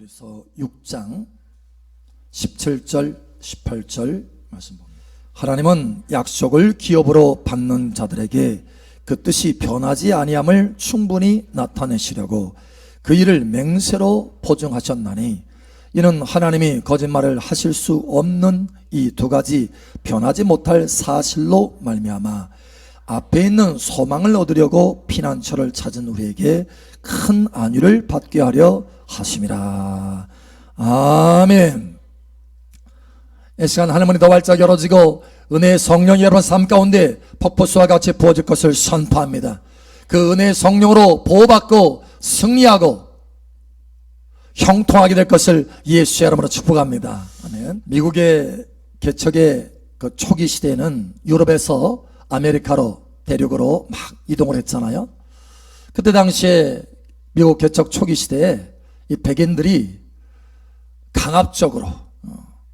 히브리서 6장 17절 18절 말씀 봅니다. 하나님은 약속을 기업으로 받는 자들에게 그 뜻이 변하지 아니함을 충분히 나타내시려고 그 일을 맹세로 보증하셨나니, 이는 하나님이 거짓말을 하실 수 없는 이 두 가지 변하지 못할 사실로 말미암아 앞에 있는 소망을 얻으려고 피난처를 찾은 우리에게 큰 안위를 받게 하려 하심이라. 아멘. 이 시간 하늘문이 더 활짝 열어지고 은혜의 성령이 여러분 삶 가운데 폭포수와 같이 부어질 것을 선포합니다. 그 은혜의 성령으로 보호받고 승리하고 형통하게 될 것을 예수의 이름으로 축복합니다. 아멘. 미국의 개척의 그 초기 시대에는 유럽에서 아메리카로 대륙으로 막 이동을 했잖아요. 그때 당시에 미국 개척 초기 시대에 이 백인들이 강압적으로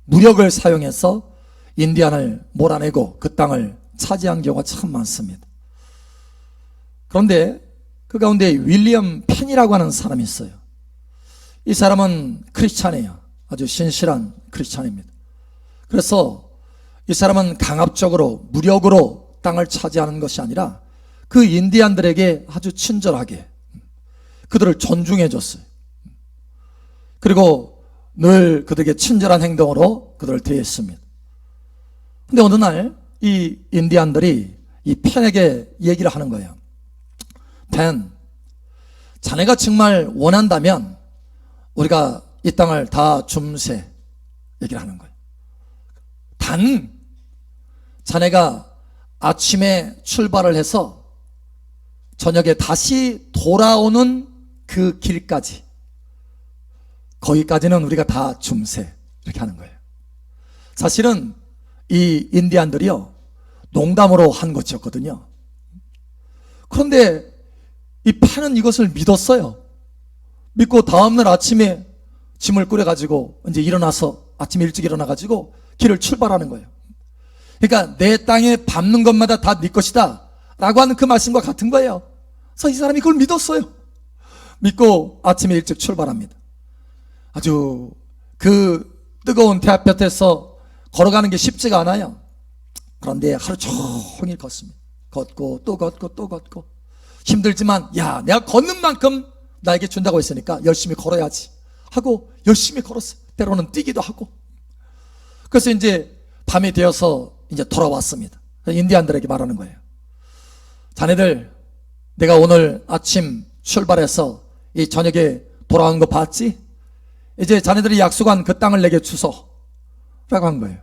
무력을 사용해서 인디안을 몰아내고 그 땅을 차지한 경우가 참 많습니다. 그런데 그 가운데 윌리엄 펜이라고 하는 사람이 있어요. 이 사람은 크리스찬이에요. 아주 신실한 크리스찬입니다. 그래서 이 사람은 강압적으로 무력으로 땅을 차지하는 것이 아니라 그 인디안들에게 아주 친절하게 그들을 존중해 줬어요. 그리고 늘 그들에게 친절한 행동으로 그들을 대했습니다. 근데 어느 날 이 인디안들이 이 펜에게 얘기를 하는 거예요. 펜, 자네가 정말 원한다면 우리가 이 땅을 다 줌세, 얘기를 하는 거예요. 단 자네가 아침에 출발을 해서 저녁에 다시 돌아오는 그 길까지, 거기까지는 우리가 다 줌세, 이렇게 하는 거예요. 사실은 이 인디안들이요, 농담으로 한 것이었거든요. 그런데 이 펜은 이것을 믿었어요. 믿고 다음날 아침에 짐을 꾸려가지고 이제 일어나서 아침에 일찍 일어나가지고 길을 출발하는 거예요. 그러니까 내 땅에 밟는 것마다 다 네 것이다 라고 하는 그 말씀과 같은 거예요. 그래서 이 사람이 그걸 믿었어요. 믿고 아침에 일찍 출발합니다. 아주 그 뜨거운 태양볕에서 걸어가는 게 쉽지가 않아요. 그런데 하루 종일 걷습니다. 걷고 또 걷고 또 걷고 힘들지만 야, 내가 걷는 만큼 나에게 준다고 했으니까 열심히 걸어야지 하고 열심히 걸었어요. 때로는 뛰기도 하고. 그래서 이제 밤이 되어서 이제 돌아왔습니다. 인디안들에게 말하는 거예요. 자네들, 내가 오늘 아침 출발해서 이 저녁에 돌아온 거 봤지? 이제 자네들이 약속한 그 땅을 내게 주소 라고 한 거예요.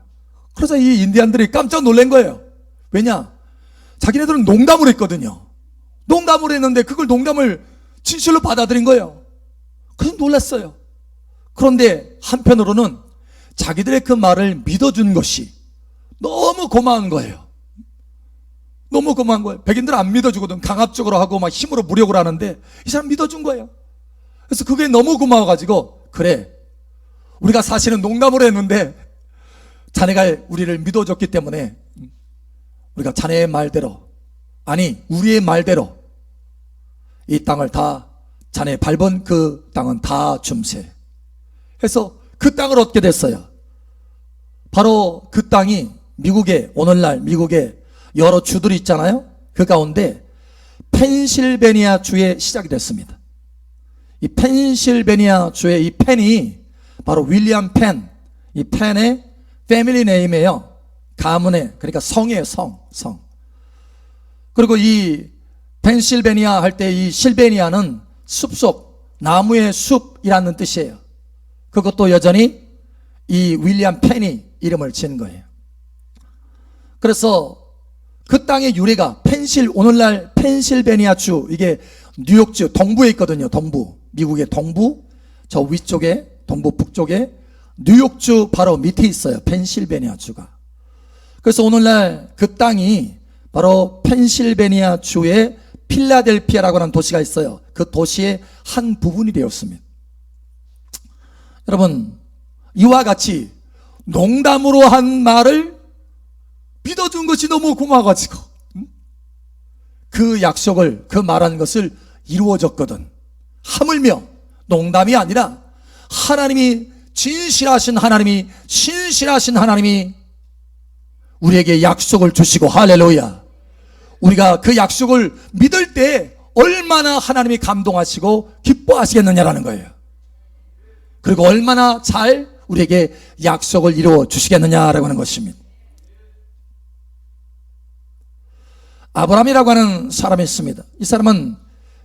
그래서 이 인디안들이 깜짝 놀란 거예요. 왜냐? 자기네들은 농담을 했거든요. 농담을 했는데 그걸 농담을 진실로 받아들인 거예요. 그래서 놀랐어요. 그런데 한편으로는 자기들의 그 말을 믿어준 것이 너무 고마운 거예요. 너무 고마운 거예요. 백인들은 안 믿어주거든. 강압적으로 하고 막 힘으로 무력을 하는데 이 사람 믿어준 거예요. 그래서 그게 너무 고마워가지고, 그래, 우리가 사실은 농담을 했는데 자네가 우리를 믿어줬기 때문에 우리가 자네의 말대로, 아니 우리의 말대로 이 땅을 다, 자네 밟은 그 땅은 다 줌세 해서 그 땅을 얻게 됐어요. 바로 그 땅이 미국의, 오늘날 미국의 여러 주들이 있잖아요. 그 가운데 펜실베니아 주에 시작이 됐습니다. 이 펜실베니아 주의 이 펜이 바로 윌리엄 펜, 이 펜의 패밀리 네임이에요. 가문의, 그러니까 성이에요. 성. 그리고 이 펜실베니아 할 때 이 실베니아는 숲속, 나무의 숲이라는 뜻이에요. 그것도 여전히 이 윌리엄 펜이 이름을 지은 거예요. 그래서 그 땅의 유래가 오늘날 펜실베니아 주, 이게 뉴욕주 동부에 있거든요. 동부, 미국의 동부, 저 위쪽에, 동부 북쪽에 뉴욕주 바로 밑에 있어요. 펜실베니아 주가. 그래서 오늘날 그 땅이 바로 펜실베니아 주의 필라델피아라고 하는 도시가 있어요. 그 도시의 한 부분이 되었습니다. 여러분, 이와 같이 농담으로 한 말을 믿어준 것이 너무 고마워가지고 그 약속을, 그 말한 것을 이루어졌거든. 하물며 농담이 아니라 하나님이 진실하신 하나님이, 신실하신 하나님이 우리에게 약속을 주시고, 할렐루야, 우리가 그 약속을 믿을 때 얼마나 하나님이 감동하시고 기뻐하시겠느냐라는 거예요. 그리고 얼마나 잘 우리에게 약속을 이루어 주시겠느냐라고 하는 것입니다. 아브라함이라고 하는 사람이 있습니다. 이 사람은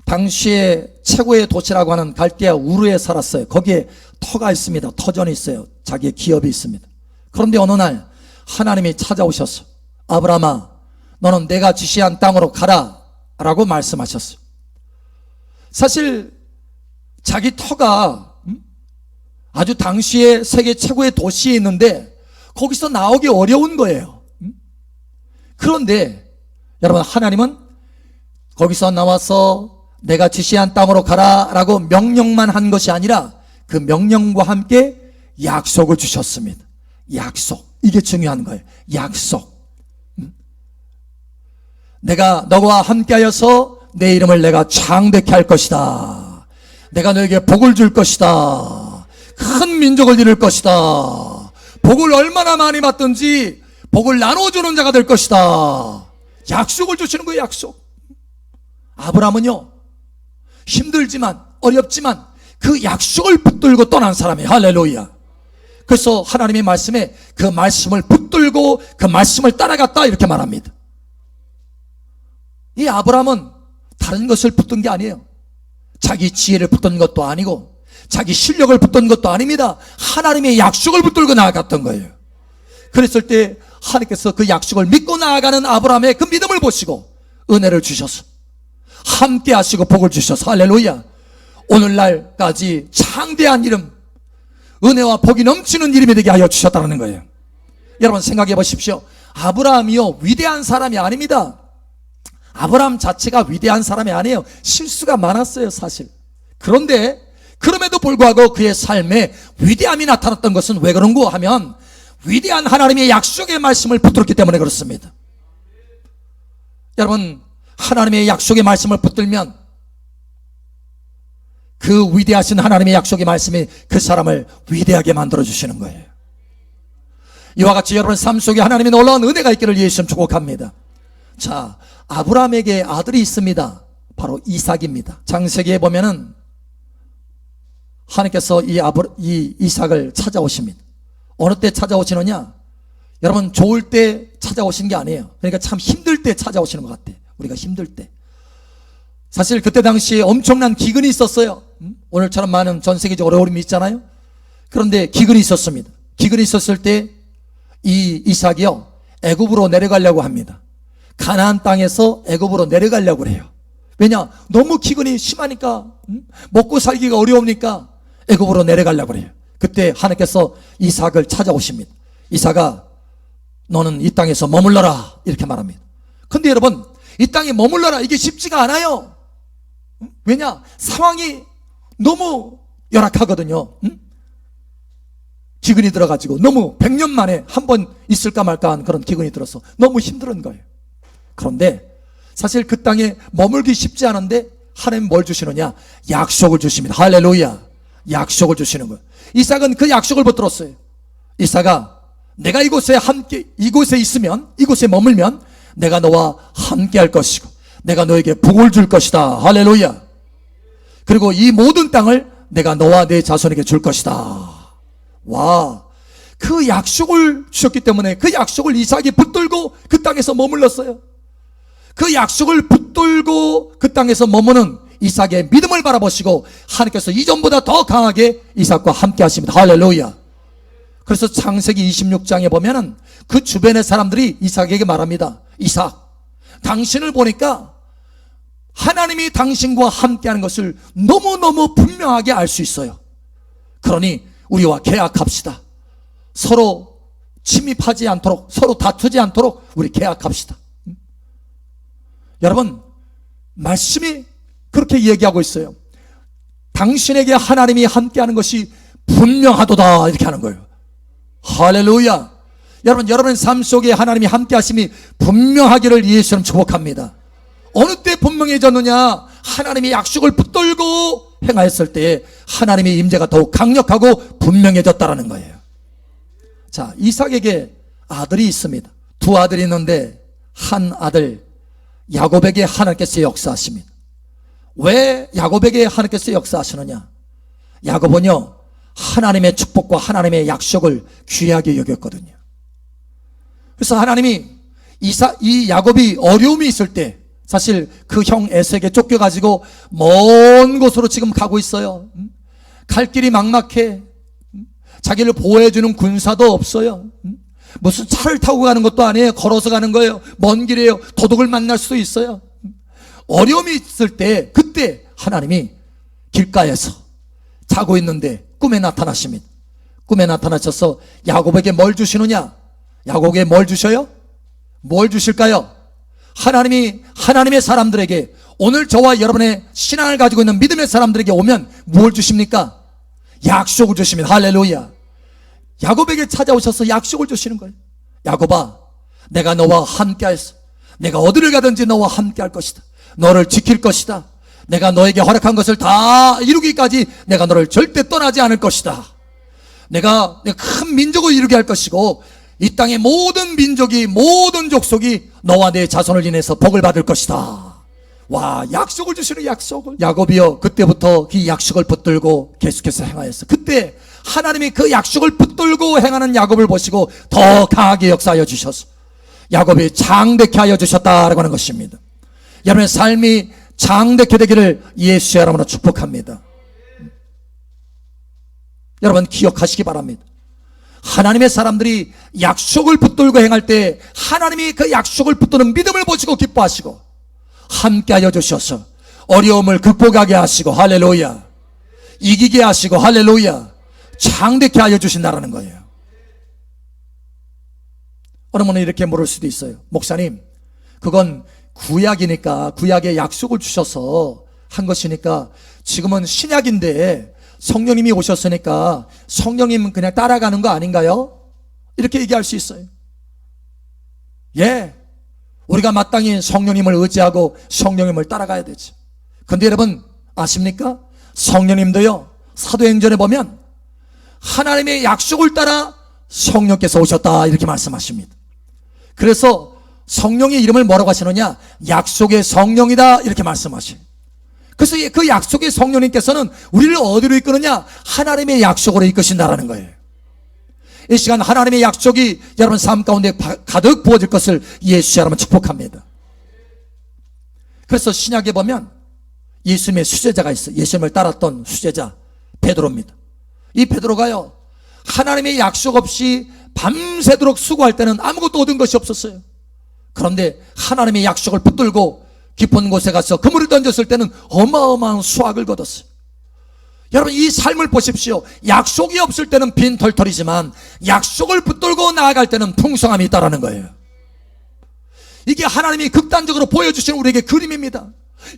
당시에 최고의 도시라고 하는 갈대아 우르에 살았어요. 거기에 터가 있습니다. 터전이 있어요. 자기의 기업이 있습니다. 그런데 어느 날 하나님이 찾아오셨어. 아브라함아, 너는 내가 지시한 땅으로 가라 라고 말씀하셨어요. 사실 자기 터가 아주 당시에 세계 최고의 도시에 있는데 거기서 나오기 어려운 거예요. 그런데 여러분, 하나님은 거기서 나와서 내가 지시한 땅으로 가라 라고 명령만 한 것이 아니라 그 명령과 함께 약속을 주셨습니다. 약속, 이게 중요한 거예요. 약속. 내가 너와 함께하여서 내 이름을 내가 창대케 할 것이다. 내가 너에게 복을 줄 것이다. 큰 민족을 이룰 것이다. 복을 얼마나 많이 받든지 복을 나눠주는 자가 될 것이다. 약속을 주시는 거예요. 약속. 아브라함은요, 힘들지만 어렵지만 그 약속을 붙들고 떠난 사람이에요. 할렐루야. 그래서 하나님의 말씀에 그 말씀을 붙들고 그 말씀을 따라갔다 이렇게 말합니다. 이 아브라함은 다른 것을 붙든 게 아니에요. 자기 지혜를 붙든 것도 아니고 자기 실력을 붙든 것도 아닙니다. 하나님의 약속을 붙들고 나아갔던 거예요. 그랬을 때 하나님께서 그 약속을 믿고 나아가는 아브라함의 그 믿음을 보시고 은혜를 주셔서 함께 하시고 복을 주셔서, 할렐루야, 오늘날까지 창대한 이름, 은혜와 복이 넘치는 이름이 되게 하여 주셨다는 거예요. 여러분 생각해 보십시오. 아브라함이요, 위대한 사람이 아닙니다. 아브라함 자체가 위대한 사람이 아니에요. 실수가 많았어요, 사실. 그런데 그럼에도 불구하고 그의 삶에 위대함이 나타났던 것은 왜 그런가 하면 위대한 하나님의 약속의 말씀을 붙들었기 때문에 그렇습니다. 여러분, 하나님의 약속의 말씀을 붙들면 그 위대하신 하나님의 약속의 말씀이 그 사람을 위대하게 만들어주시는 거예요. 이와 같이 여러분 삶 속에 하나님의 놀라운 은혜가 있기를 예수님 축복합니다. 자, 아브라함에게 아들이 있습니다. 바로 이삭입니다. 창세기에 보면은 하나님께서 이 이삭을 찾아오십니다. 어느 때 찾아오시느냐? 여러분, 좋을 때 찾아오시는 게 아니에요. 그러니까 참 힘들 때 찾아오시는 것 같아요. 우리가 힘들 때. 사실 그때 당시에 엄청난 기근이 있었어요. 오늘처럼 많은 전 세계적 어려움이 있잖아요. 그런데 기근이 있었습니다. 기근이 있었을 때 이 이삭이요, 애굽으로 내려가려고 합니다. 가나안 땅에서 애굽으로 내려가려고 해요. 왜냐? 너무 기근이 심하니까, 먹고 살기가 어려우니까 애굽으로 내려가려고 해요. 그때 하나님께서 이삭을 찾아오십니다. 이삭아, 너는 이 땅에서 머물러라 이렇게 말합니다. 근데 여러분, 이 땅에 머물러라 이게 쉽지가 않아요. 왜냐? 상황이 너무 열악하거든요. 기근이 들어가지고 너무 100년 만에 한 번 있을까 말까 한 그런 기근이 들어서 너무 힘든 거예요. 그런데 사실 그 땅에 머물기 쉽지 않은데 하나님 뭘 주시느냐? 약속을 주십니다. 할렐루야. 약속을 주시는 거예요. 이삭은 그 약속을 붙들었어요. 이삭아, 내가 이곳에 있으면, 이곳에 머물면 내가 너와 함께 할 것이고 내가 너에게 복을 줄 것이다. 할렐루야. 그리고 이 모든 땅을 내가 너와 내 자손에게 줄 것이다. 와, 그 약속을 주셨기 때문에 그 약속을 이삭이 붙들고 그 땅에서 머물렀어요. 그 약속을 붙들고 그 땅에서 머무는 이삭의 믿음을 바라보시고 하나님께서 이전보다 더 강하게 이삭과 함께 하십니다. 할렐루야. 그래서 창세기 26장에 보면은 그 주변의 사람들이 이삭에게 말합니다. 이삭, 당신을 보니까 하나님이 당신과 함께하는 것을 너무너무 분명하게 알 수 있어요. 그러니 우리와 계약합시다. 서로 침입하지 않도록, 서로 다투지 않도록 우리 계약합시다. 여러분, 말씀이 그렇게 얘기하고 있어요. 당신에게 하나님이 함께하는 것이 분명하도다 이렇게 하는 거예요. 할렐루야. 여러분, 여러분의 삶 속에 하나님이 함께하심이 분명하기를 예수님 축복합니다. 어느 때 분명해졌느냐? 하나님의 약속을 붙들고 행하였을 때에 하나님의 임재가 더욱 강력하고 분명해졌다라는 거예요. 자, 이삭에게 아들이 있습니다. 두 아들이 있는데 한 아들 야곱에게 하나님께서 역사하십니다. 왜 야곱에게 하나님께서 역사하시느냐? 야곱은요, 하나님의 축복과 하나님의 약속을 귀하게 여겼거든요. 그래서 하나님이 이 야곱이 어려움이 있을 때, 사실 그 형 에서에게 쫓겨가지고 먼 곳으로 지금 가고 있어요. 갈 길이 막막해. 자기를 보호해주는 군사도 없어요. 무슨 차를 타고 가는 것도 아니에요. 걸어서 가는 거예요. 먼 길이에요. 도둑을 만날 수도 있어요. 어려움이 있을 때, 그때 하나님이 길가에서 자고 있는데 꿈에 나타나십니다. 꿈에 나타나셔서 야곱에게 뭘 주시느냐? 야곱에게 뭘 주셔요? 뭘 주실까요? 하나님의 사람들에게, 오늘 저와 여러분의 신앙을 가지고 있는 믿음의 사람들에게 오면 뭘 주십니까? 약속을 주십니다. 할렐루야. 야곱에게 찾아오셔서 약속을 주시는 거예요. 야곱아, 내가 너와 함께 하였어. 내가 어디를 가든지 너와 함께 할 것이다. 너를 지킬 것이다. 내가 너에게 허락한 것을 다 이루기까지 내가 너를 절대 떠나지 않을 것이다. 내가 큰 민족을 이루게 할 것이고, 이 땅의 모든 민족이, 모든 족속이 너와 내 자손을 인해서 복을 받을 것이다. 와, 약속을 주시는 약속을. 야곱이요, 그때부터 그 약속을 붙들고 계속해서 행하였어. 그때 하나님이 그 약속을 붙들고 행하는 야곱을 보시고 더 강하게 역사하여 주셔서 야곱이 장대케 하여 주셨다라고 하는 것입니다. 여러분의 삶이 장대케 되기를 예수의 이름으로 축복합니다. 여러분 기억하시기 바랍니다. 하나님의 사람들이 약속을 붙들고 행할 때 하나님이 그 약속을 붙드는 믿음을 보시고 기뻐하시고 함께하여 주셔서 어려움을 극복하게 하시고, 할렐루야, 이기게 하시고, 할렐루야, 장대케 하여 주신다라는 거예요. 어느 분은 이렇게 물을 수도 있어요. 목사님, 그건 구약이니까, 구약에 약속을 주셔서 한 것이니까, 지금은 신약인데 성령님이 오셨으니까 성령님은 그냥 따라가는 거 아닌가요? 이렇게 얘기할 수 있어요. 예, 우리가 마땅히 성령님을 의지하고 성령님을 따라가야 되죠. 근데 여러분 아십니까? 성령님도요, 사도행전에 보면 하나님의 약속을 따라 성령께서 오셨다 이렇게 말씀하십니다. 그래서 성령의 이름을 뭐라고 하시느냐? 약속의 성령이다 이렇게 말씀하셔요. 그래서 그 약속의 성령님께서는 우리를 어디로 이끄느냐? 하나님의 약속으로 이끄신다라는 거예요. 이 시간 하나님의 약속이 여러분 삶 가운데 가득 부어질 것을 예수의 이름으로 축복합니다. 그래서 신약에 보면 예수님의 수제자가 있어요. 예수님을 따랐던 수제자 베드로입니다. 이 베드로가요, 하나님의 약속 없이 밤새도록 수고할 때는 아무것도 얻은 것이 없었어요. 그런데 하나님의 약속을 붙들고 깊은 곳에 가서 그물을 던졌을 때는 어마어마한 수확을 거뒀어요. 여러분 이 삶을 보십시오. 약속이 없을 때는 빈털털이지만 약속을 붙들고 나아갈 때는 풍성함이 있다라는 거예요. 이게 하나님이 극단적으로 보여주시는 우리에게 그림입니다.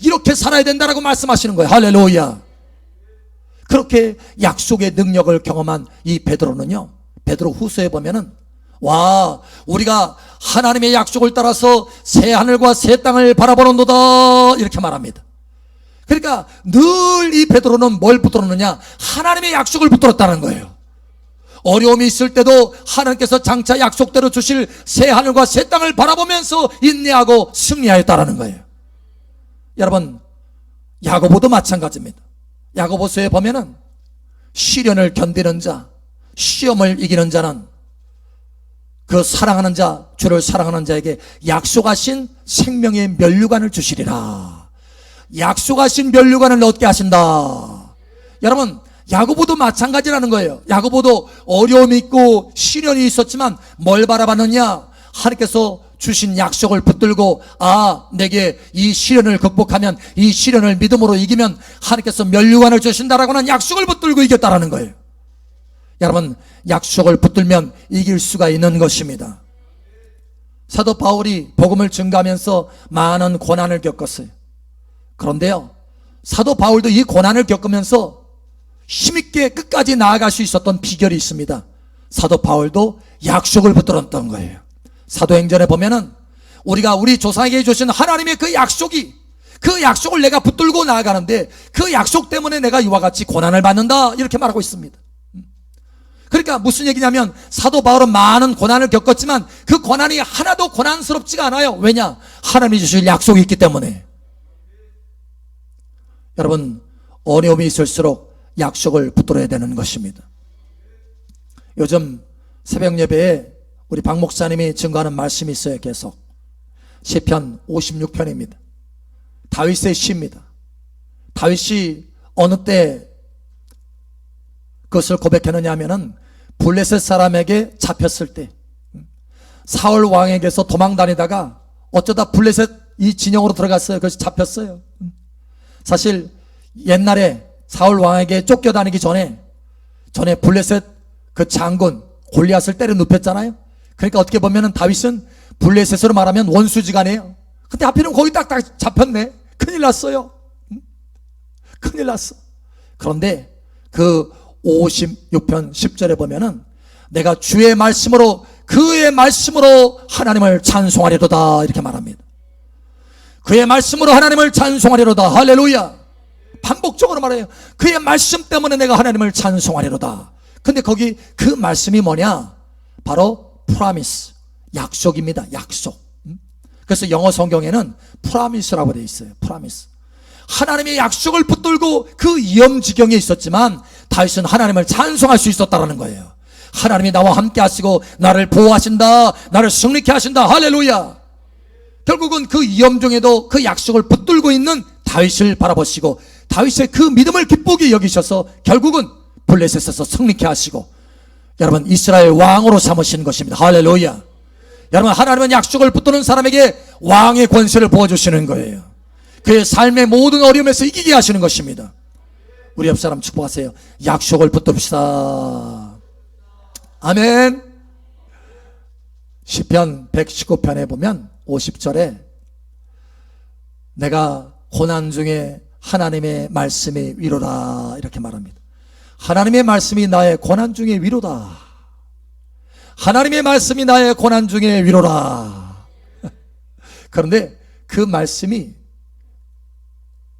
이렇게 살아야 된다라고 말씀하시는 거예요. 할렐루야. 그렇게 약속의 능력을 경험한 이 베드로는요, 베드로 후서에 보면은, 와, 우리가 하나님의 약속을 따라서 새 하늘과 새 땅을 바라보는도다 이렇게 말합니다. 그러니까 늘 이 베드로는 뭘 붙들었느냐? 하나님의 약속을 붙들었다는 거예요. 어려움이 있을 때도 하나님께서 장차 약속대로 주실 새 하늘과 새 땅을 바라보면서 인내하고 승리하였다라는 거예요. 여러분 야고보도 마찬가지입니다. 야고보서에 보면은 시련을 견디는 자, 시험을 이기는 자는 그 사랑하는 자, 주를 사랑하는 자에게 약속하신 생명의 면류관을 주시리라. 약속하신 면류관을 얻게 하신다. 여러분 야고보도 마찬가지라는 거예요. 야고보도 어려움이 있고 시련이 있었지만 뭘 바라봤느냐? 하나님께서 주신 약속을 붙들고, 아, 내게 이 시련을 극복하면, 이 시련을 믿음으로 이기면 하나님께서 면류관을 주신다라고 하는 약속을 붙들고 이겼다라는 거예요. 여러분 약속을 붙들면 이길 수가 있는 것입니다. 사도 바울이 복음을 증거하면서 많은 고난을 겪었어요. 그런데요, 사도 바울도 이 고난을 겪으면서 힘있게 끝까지 나아갈 수 있었던 비결이 있습니다. 사도 바울도 약속을 붙들었던 거예요. 사도행전에 보면은 우리가 우리 조상에게 주신 하나님의 그 약속이 그 약속을 내가 붙들고 나아가는데 그 약속 때문에 내가 이와 같이 고난을 받는다, 이렇게 말하고 있습니다. 그러니까 무슨 얘기냐면 사도 바울은 많은 고난을 겪었지만 그 고난이 하나도 고난스럽지가 않아요. 왜냐? 하나님이 주실 약속이 있기 때문에. 여러분, 어려움이 있을수록 약속을 붙들어야 되는 것입니다. 요즘 새벽 예배에 우리 박 목사님이 증거하는 말씀이 있어요. 계속 시편 56편입니다. 다윗의 시입니다. 다윗이 어느 때 그것을 고백했느냐 하면은 블레셋 사람에게 잡혔을 때, 사울 왕에게서 도망 다니다가 어쩌다 블레셋 이 진영으로 들어갔어요. 그래서 잡혔어요. 사실 옛날에 사울 왕에게 쫓겨다니기 전에 블레셋 그 장군 골리앗을 때려 눕혔잖아요. 그러니까 어떻게 보면은 다윗은 블레셋으로 말하면 원수지간이에요. 근데 하필은 거기 딱 잡혔네. 큰일 났어요. 큰일 났어. 그런데 그 56편 10절에 보면은 내가 주의 말씀으로, 그의 말씀으로 하나님을 찬송하리로다, 이렇게 말합니다. 그의 말씀으로 하나님을 찬송하리로다. 할렐루야. 반복적으로 말해요. 그의 말씀 때문에 내가 하나님을 찬송하리로다. 근데 거기 그 말씀이 뭐냐? 바로 promise, 약속입니다. 약속. 그래서 영어 성경에는 promise라고 되어 있어요. promise. 하나님의 약속을 붙들고 그 위험지경에 있었지만 다윗은 하나님을 찬송할 수 있었다는 거예요. 하나님이 나와 함께 하시고 나를 보호하신다, 나를 승리케 하신다. 할렐루야. 결국은 그 위험 중에도 그 약속을 붙들고 있는 다윗을 바라보시고 다윗의 그 믿음을 기쁘게 여기셔서 결국은 블레셋에서 승리케 하시고 여러분 이스라엘 왕으로 삼으신 것입니다. 할렐루야. 여러분, 하나님은 약속을 붙드는 사람에게 왕의 권세를 부어주시는 거예요. 그의 삶의 모든 어려움에서 이기게 하시는 것입니다. 우리 옆 사람 축복하세요. 약속을 붙듭시다. 아멘. 시편 119편에 보면 50절에 내가 고난 중에 하나님의 말씀이 위로다, 이렇게 말합니다. 하나님의 말씀이 나의 고난 중에 위로다. 하나님의 말씀이 나의 고난 중에 위로라. 그런데 그 말씀이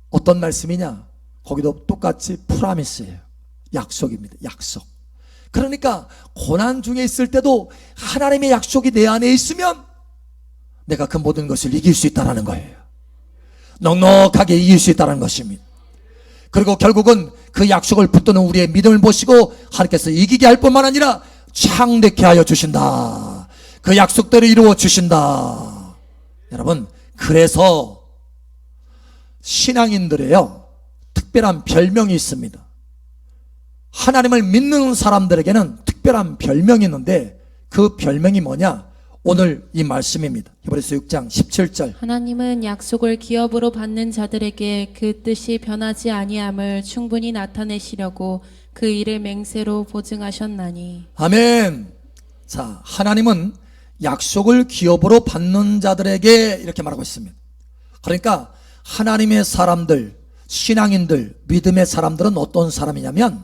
어떤 말씀이냐? 거기도 똑같이 프라미스예요. 약속입니다. 약속. 그러니까 고난 중에 있을 때도 하나님의 약속이 내 안에 있으면 내가 그 모든 것을 이길 수 있다는 거예요. 넉넉하게 이길 수 있다는 것입니다. 그리고 결국은 그 약속을 붙드는 우리의 믿음을 보시고 하나님께서 이기게 할 뿐만 아니라 창대케 하여 주신다. 그 약속대로 이루어 주신다. 여러분, 그래서 신앙인들에요 특별한 별명이 있습니다. 하나님을 믿는 사람들에게는 특별한 별명이 있는데 그 별명이 뭐냐? 오늘 이 말씀입니다. 히브리서 6장 17절. 하나님은 약속을 기업으로 받는 자들에게 그 뜻이 변하지 아니함을 충분히 나타내시려고 그 일을 맹세로 보증하셨나니. 아멘. 자, 하나님은 약속을 기업으로 받는 자들에게 이렇게 말하고 있습니다. 그러니까 하나님의 사람들, 신앙인들, 믿음의 사람들은 어떤 사람이냐면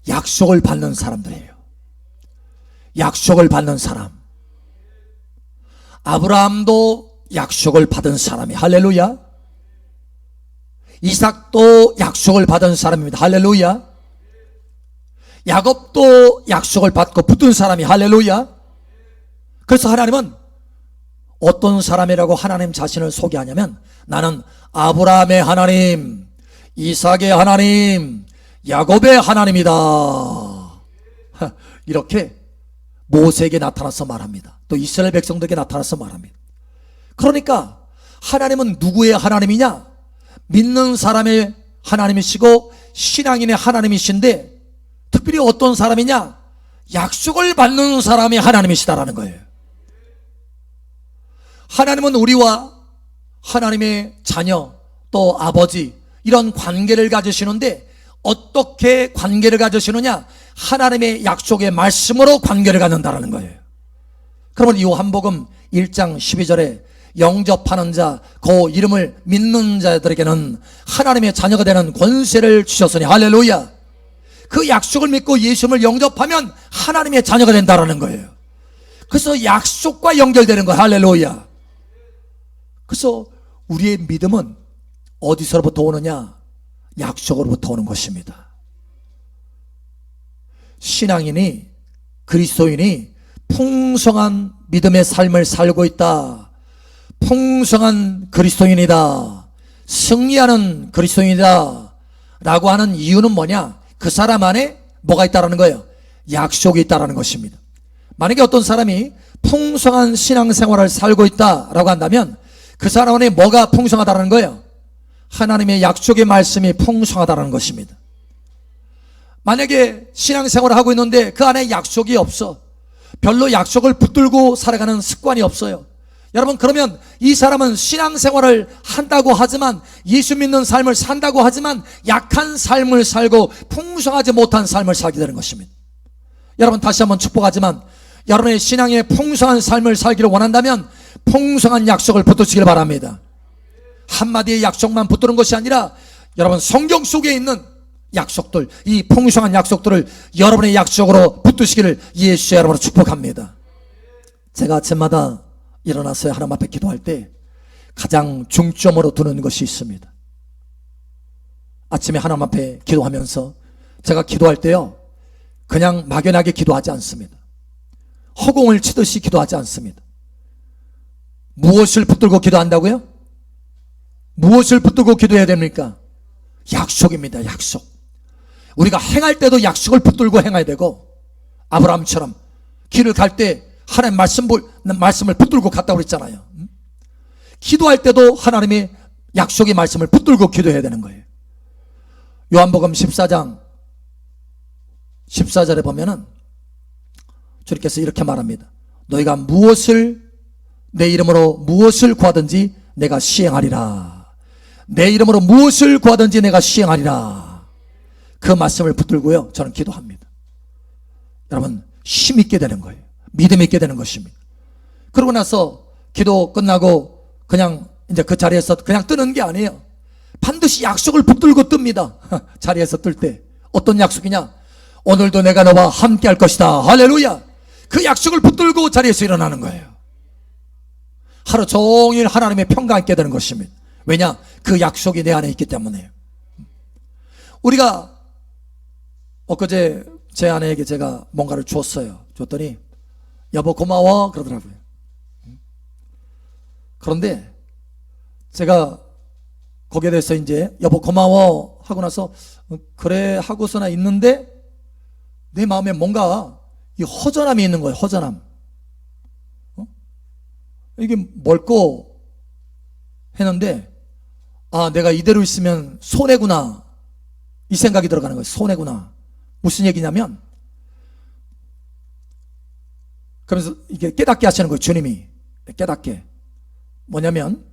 약속을 받는 사람들이에요. 약속을 받는 사람. 아브라함도 약속을 받은 사람이, 할렐루야. 이삭도 약속을 받은 사람입니다. 할렐루야. 야곱도 약속을 받고 붙은 사람이, 할렐루야. 그래서 하나님은 어떤 사람이라고 하나님 자신을 소개하냐면 나는 아브라함의 하나님, 이삭의 하나님, 야곱의 하나님이다. 이렇게 모세에게 나타나서 말합니다. 또 이스라엘 백성들에게 나타나서 말합니다. 그러니까 하나님은 누구의 하나님이냐? 믿는 사람의 하나님이시고 신앙인의 하나님이신데 특별히 어떤 사람이냐? 약속을 받는 사람이 하나님이시다라는 거예요. 하나님은 우리와 하나님의 자녀 또 아버지 이런 관계를 가지시는데 어떻게 관계를 가지시느냐? 하나님의 약속의 말씀으로 관계를 갖는다는 거예요. 그러면 요한복음 1장 12절에 영접하는 자, 그 이름을 믿는 자들에게는 하나님의 자녀가 되는 권세를 주셨으니, 할렐루야. 그 약속을 믿고 예수님을 영접하면 하나님의 자녀가 된다는 거예요. 그래서 약속과 연결되는 거예요. 할렐루야. 그래서 우리의 믿음은 어디서부터 오느냐? 약속으로부터 오는 것입니다. 신앙인이, 그리스도인이 풍성한 믿음의 삶을 살고 있다, 풍성한 그리스도인이다, 승리하는 그리스도인이다 라고 하는 이유는 뭐냐? 그 사람 안에 뭐가 있다라는 거예요? 약속이 있다라는 것입니다. 만약에 어떤 사람이 풍성한 신앙생활을 살고 있다라고 한다면 그 사람 안에 뭐가 풍성하다라는 거예요? 하나님의 약속의 말씀이 풍성하다라는 것입니다. 만약에 신앙생활을 하고 있는데 그 안에 약속이 없어, 별로 약속을 붙들고 살아가는 습관이 없어요. 여러분, 그러면 이 사람은 신앙생활을 한다고 하지만, 예수 믿는 삶을 산다고 하지만 약한 삶을 살고 풍성하지 못한 삶을 살게 되는 것입니다. 여러분, 다시 한번 축복하지만 여러분의 신앙에 풍성한 삶을 살기를 원한다면 풍성한 약속을 붙드시길 바랍니다. 한마디의 약속만 붙드는 것이 아니라 여러분 성경 속에 있는 약속들, 이 풍성한 약속들을 여러분의 약속으로 붙드시기를 예수의 이름으로 축복합니다. 제가 아침마다 일어나서 하나님 앞에 기도할 때 가장 중점으로 두는 것이 있습니다. 아침에 하나님 앞에 기도하면서 제가 기도할 때요, 그냥 막연하게 기도하지 않습니다. 허공을 치듯이 기도하지 않습니다. 무엇을 붙들고 기도한다고요? 무엇을 붙들고 기도해야 됩니까? 약속입니다. 약속. 우리가 행할 때도 약속을 붙들고 행해야 되고, 아브라함처럼 길을 갈 때 하나님 말씀을 붙들고 갔다고 그랬잖아요. 기도할 때도 하나님의 약속의 말씀을 붙들고 기도해야 되는 거예요. 요한복음 14장 14절에 보면은 주님께서 이렇게 말합니다. 너희가 내 이름으로 무엇을 구하든지 내가 시행하리라. 내 이름으로 무엇을 구하든지 내가 시행하리라. 그 말씀을 붙들고요, 저는 기도합니다. 여러분, 힘 있게 되는 거예요. 믿음 있게 되는 것입니다. 그러고 나서 기도 끝나고 그냥 이제 그 자리에서 그냥 뜨는 게 아니에요. 반드시 약속을 붙들고 뜹니다. 자리에서 뜰 때 어떤 약속이냐? 오늘도 내가 너와 함께 할 것이다. 할렐루야. 그 약속을 붙들고 자리에서 일어나는 거예요. 하루 종일 하나님의 평강 있게 되는 것입니다. 왜냐? 그 약속이 내 안에 있기 때문에요. 우리가 엊그제 제 아내에게 제가 뭔가를 줬어요. 줬더니 여보 고마워 그러더라고요. 그런데 제가 거기에 대해서 이제 여보 고마워 하고 나서 그래 하고서나 있는데 내 마음에 뭔가 이 허전함이 있는 거예요. 허전함. 이게 뭘까 했는데, 아, 내가 이대로 있으면 손해구나, 이 생각이 들어가는 거예요. 손해구나. 무슨 얘기냐면, 그러면서 이게 깨닫게 하시는 거예요. 주님이 깨닫게. 뭐냐면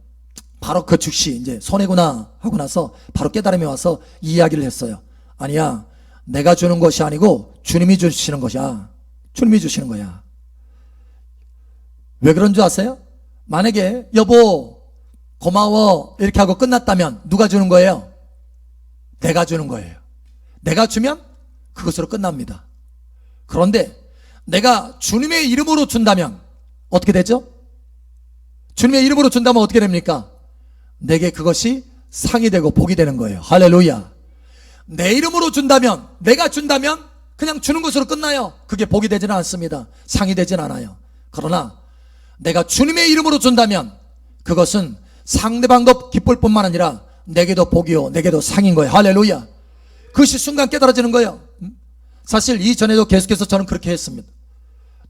바로 그 즉시 이제 손해구나 하고 나서 바로 깨달음이 와서 이 이야기를 했어요. 아니야, 내가 주는 것이 아니고 주님이 주시는 것이야. 주님이 주시는 거야. 왜 그런 줄 아세요? 만약에 여보 고마워 이렇게 하고 끝났다면 누가 주는 거예요? 내가 주는 거예요. 내가 주면 그것으로 끝납니다. 그런데 내가 주님의 이름으로 준다면 어떻게 되죠? 주님의 이름으로 준다면 어떻게 됩니까? 내게 그것이 상이 되고 복이 되는 거예요. 할렐루야. 내 이름으로 준다면, 내가 준다면 그냥 주는 것으로 끝나요. 그게 복이 되지는 않습니다. 상이 되진 않아요. 그러나 내가 주님의 이름으로 준다면 그것은 상대방도 기쁠 뿐만 아니라 내게도 복이요 내게도 상인 거예요. 할렐루야. 그것이 순간 깨달아지는 거예요. 사실 이전에도 계속해서 저는 그렇게 했습니다.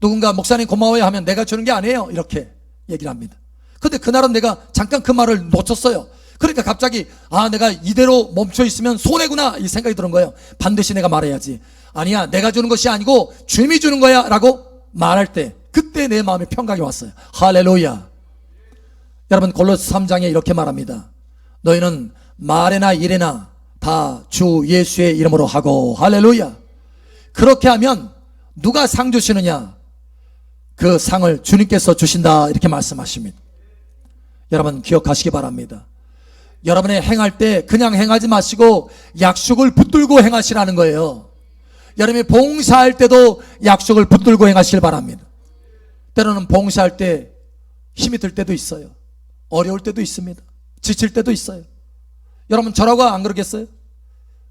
누군가 목사님 고마워요 하면 내가 주는 게 아니에요 이렇게 얘기를 합니다. 근데 그날은 내가 잠깐 그 말을 놓쳤어요. 그러니까 갑자기 내가 이대로 멈춰 있으면 손해구나 이 생각이 드는 거예요. 반드시 내가 말해야지. 아니야, 내가 주는 것이 아니고 주님이 주는 거야 라고 말할 때 그때 내 마음에 평강이 왔어요. 할렐루야. 여러분, 골로새 3장에 이렇게 말합니다. 너희는 말에나 일에나 다 주 예수의 이름으로 하고, 할렐루야. 그렇게 하면 누가 상 주시느냐? 그 상을 주님께서 주신다 이렇게 말씀하십니다. 여러분 기억하시기 바랍니다. 여러분의 행할 때 그냥 행하지 마시고 약속을 붙들고 행하시라는 거예요. 여러분이 봉사할 때도 약속을 붙들고 행하시길 바랍니다. 때로는 봉사할 때 힘이 들 때도 있어요. 어려울 때도 있습니다. 지칠 때도 있어요. 여러분 저라고 안 그러겠어요?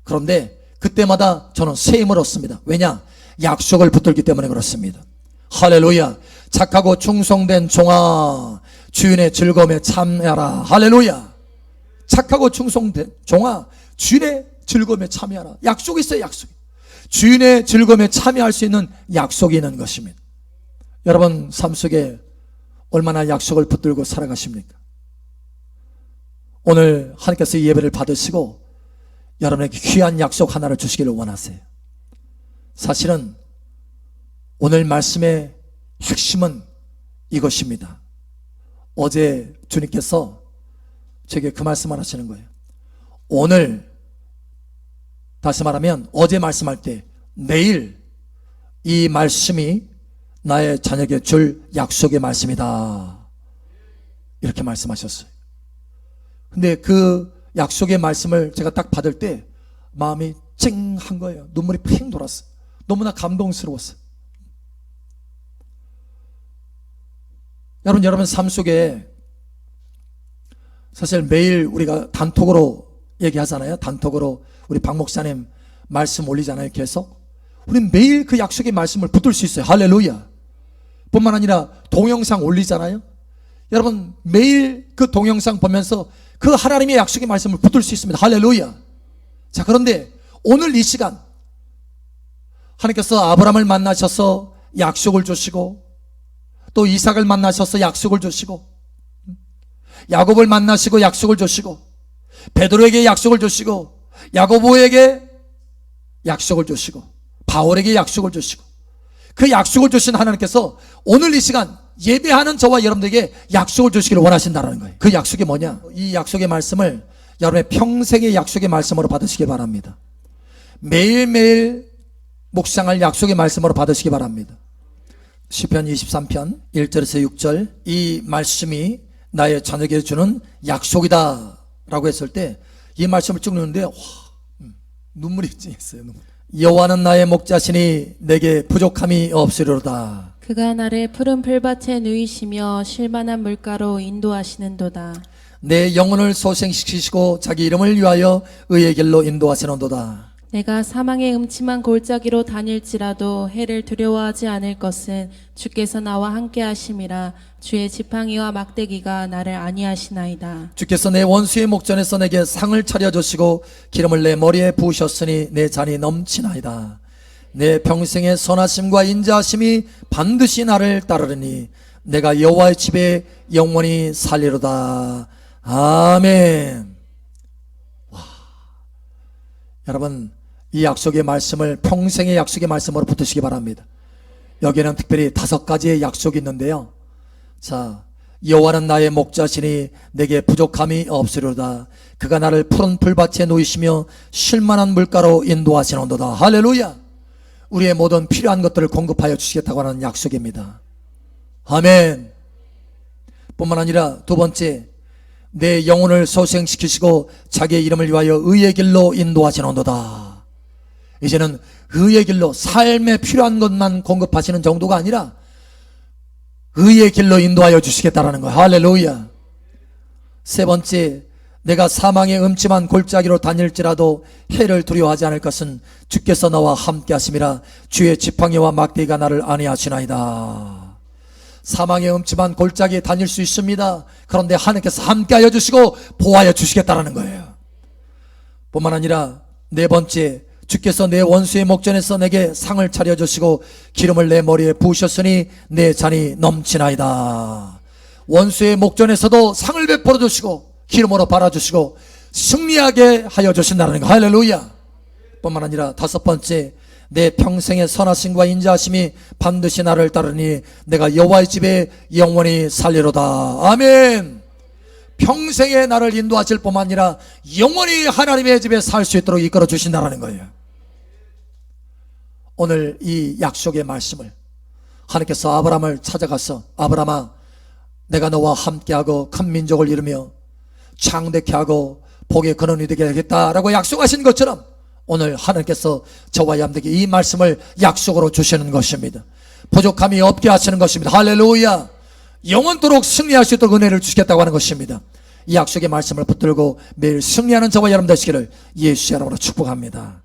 그런데 그때마다 저는 새 힘을 얻습니다. 왜냐? 약속을 붙들기 때문에 그렇습니다. 할렐루야. 착하고 충성된 종아, 주인의 즐거움에 참여하라. 할렐루야. 착하고 충성된 종아, 주인의 즐거움에 참여하라. 약속이 있어요. 약속이. 주인의 즐거움에 참여할 수 있는 약속이 있는 것입니다. 여러분 삶 속에 얼마나 약속을 붙들고 살아가십니까? 오늘 하나님께서 이 예배를 받으시고 여러분에게 귀한 약속 하나를 주시기를 원하세요. 사실은 오늘 말씀의 핵심은 이것입니다. 어제 주님께서 제게 그 말씀을 하시는 거예요. 오늘, 다시 말하면 어제 말씀할 때 내일 이 말씀이 나의 자녀에게 줄 약속의 말씀이다, 이렇게 말씀하셨어요. 근데 그 약속의 말씀을 제가 딱 받을 때 마음이 쨍한 거예요. 눈물이 팽 돌았어요. 너무나 감동스러웠어요. 여러분 삶 속에 사실 매일 우리가 단톡으로 얘기하잖아요. 단톡으로 우리 박 목사님 말씀 올리잖아요. 계속 우리는 매일 그 약속의 말씀을 붙들 수 있어요. 할렐루야. 뿐만 아니라 동영상 올리잖아요. 여러분 매일 그 동영상 보면서 그 하나님의 약속의 말씀을 붙들 수 있습니다. 할렐루야. 자, 그런데 오늘 이 시간 하나님께서 아브라함을 만나셔서 약속을 주시고 또 이삭을 만나셔서 약속을 주시고 야곱을 만나시고 약속을 주시고 베드로에게 약속을 주시고 야고보에게 약속을 주시고 바울에게 약속을 주시고 그 약속을 주신 하나님께서 오늘 이 시간 예배하는 저와 여러분들에게 약속을 주시기를 원하신다는 거예요. 그 약속이 뭐냐? 이 약속의 말씀을 여러분의 평생의 약속의 말씀으로 받으시기 바랍니다. 매일매일 묵상할 약속의 말씀으로 받으시기 바랍니다. 시편 23편 1절에서 6절, 이 말씀이 나의 자녀에게 주는 약속이다 라고 했을 때 이 말씀을 쭉 읽는데 눈물이 찡했어요. 여호와는 나의 목자시니 내게 부족함이 없으리로다. 그가 나를 푸른 풀밭에 누이시며 쉴만한 물가로 인도하시는도다. 내 영혼을 소생시키시고 자기 이름을 위하여 의의 길로 인도하시는도다. 내가 사망의 음침한 골짜기로 다닐지라도 해를 두려워하지 않을 것은 주께서 나와 함께 하심이라. 주의 지팡이와 막대기가 나를 안위하시나이다. 주께서 내 원수의 목전에서 내게 상을 차려주시고 기름을 내 머리에 부으셨으니 내 잔이 넘치나이다. 내 평생의 선하심과 인자하심이 반드시 나를 따르리니 내가 여호와의 집에 영원히 살리로다. 아멘. 와, 여러분 이 약속의 말씀을 평생의 약속의 말씀으로 붙으시기 바랍니다. 여기에는 특별히 5가지의 약속이 있는데요. 자, 여호와는 나의 목자시니 내게 부족함이 없으리로다. 그가 나를 푸른 풀밭에 놓이시며 쉴만한 물가로 인도하시는도다. 할렐루야. 우리의 모든 필요한 것들을 공급하여 주시겠다고 하는 약속입니다. 아멘. 뿐만 아니라 두 번째, 내 영혼을 소생시키시고 자기의 이름을 위하여 의의 길로 인도하시는도다. 이제는 의의 길로 삶에 필요한 것만 공급하시는 정도가 아니라 의의 길로 인도하여 주시겠다라는 거예요. 할렐루야. 세 번째, 내가 사망의 음침한 골짜기로 다닐지라도 해를 두려워하지 않을 것은 주께서 나와 함께 하심이라. 주의 지팡이와 막대기가 나를 안위하시나이다. 사망의 음침한 골짜기에 다닐 수 있습니다. 그런데 하나님께서 함께하여 주시고 보호하여 주시겠다라는 거예요. 뿐만 아니라 네 번째, 주께서 내 원수의 목전에서 내게 상을 차려주시고 기름을 내 머리에 부으셨으니 내 잔이 넘치나이다. 원수의 목전에서도 상을 베풀어 주시고 기름으로 발아주시고 승리하게 하여 주신다는 거. 할렐루야. 뿐만 아니라 다섯 번째, 내 평생의 선하심과 인자하심이 반드시 나를 따르니 내가 여호와의 집에 영원히 살리로다. 아멘. 평생에 나를 인도하실 뿐만 아니라 영원히 하나님의 집에 살 수 있도록 이끌어 주신다는 거예요. 오늘 이 약속의 말씀을 하나님께서 아브라함을 찾아가서 아브라함아, 내가 너와 함께하고 큰 민족을 이루며 창대케 하고 복의 근원이 되게 하겠다라고 약속하신 것처럼 오늘 하나님께서 저와 여러분에게 이 말씀을 약속으로 주시는 것입니다. 부족함이 없게 하시는 것입니다. 할렐루야. 영원토록 승리할 수 있도록 은혜를 주시겠다고 하는 것입니다. 이 약속의 말씀을 붙들고 매일 승리하는 저와 여러분 되시기를 예수의 이름으로 축복합니다.